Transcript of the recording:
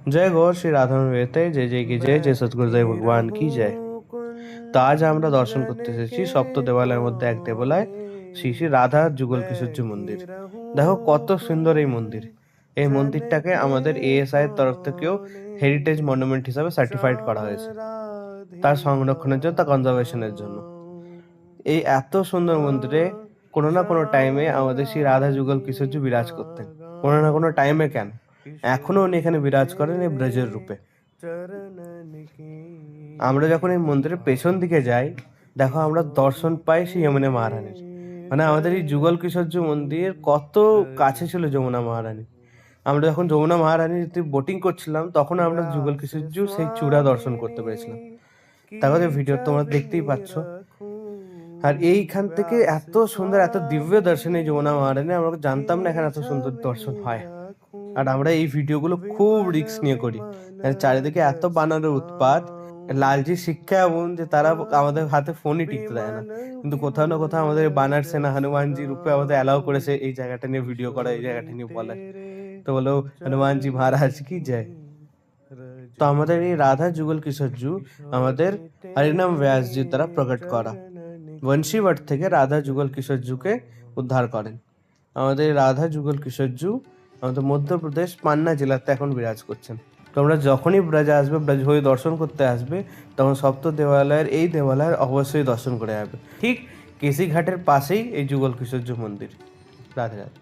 जय गौर श्री राधा बेते जय जय की जय सतगुरुदेव भगवान की जय। তো আজ আমরা দর্শন করতে এসেছি সপ্ত দেবালয়ের মধ্যে এক দেবালয় শ্রী শ্রী রাধা যুগল কিশোরজি মন্দির। দেখো কত সুন্দর এই মন্দির। এই মন্দিরটাকে আমাদের এএসআই এর তরফ থেকেও হেরিটেজ মনুমেন্ট হিসাবে সার্টিফাইড করা হয়েছে, তার সংরক্ষণের জন্য, তার কনজারভেশনের জন্য। এই এত সুন্দর মন্দিরে কোনো না কোনো টাইমে আমাদের শ্রী রাধা যুগল কিশোরজি বিরাজ করতেন। কোনো না কোনো টাইমে কেন, এখনো উনি এখানে বিরাজ করেন এই ব্রজের রূপে। আমরা যখন এই মন্দিরের পেছন দিকে যাই, দেখো আমরা দর্শন পাই সেই যমুনা মহারানীর। মানে আমাদের এই যুগল কিশোরজি মন্দির কত কাছে ছিল যমুনা মহারানী। আমরা যখন যমুনা মহারানীর বোটিং করছিলাম তখন আমরা যুগল কিশোরজি সেই চূড়া দর্শন করতে পেরেছিলাম। তাহলে ভিডিও তোমরা দেখতেই পাচ্ছ। আর এইখান থেকে এত সুন্দর, এত দিব্য দর্শন এই যমুনা মহারানী, আমরা জানতাম না এখানে এত সুন্দর দর্শন হয়। আর আমরা এই ভিডিওগুলো খুব রিস্ক নিয়ে করি, চারিদিকে এত বানরের উৎপাত। লালজি শিক্ষা এমন যে তারা আমাদের হাতে ফোনই টিকতে দেয় না, কিন্তু কোথাও না কোথাও আমাদের বানর সেনা হনুমানজি রূপে আমাদের অ্যালাউ করেছে এই জায়গাটা নিয়ে ভিডিও করা, এই জায়গাটা নিয়ে বলে। তো বলো হনুমানজি মহারাজ কি জয়। তো আমাদের এই রাধা যুগল কিশোরজু আমাদের হরিনাম ব্যাসজির দ্বারা প্রকট করা। বংশীবট থেকে রাধা যুগল কিশোরজুকে উদ্ধার করেন। আমাদের রাধা যুগল কিশোরজু আমাদের মধ্যপ্রদেশ পান্না জেলাতে এখন বিরাজ করছেন। তোমরা যখনই ব্রজে আসবে, ব্রজ হয়ে দর্শন করতে আসবে, তখন সপ্ত দেবালয়ের এই দেবালয়ের অবশ্যই দর্শন করে যাবে। ঠিক কেসি ঘাটের পাশেই এই যুগল কিশোরজু মন্দির। রাধে রাধে।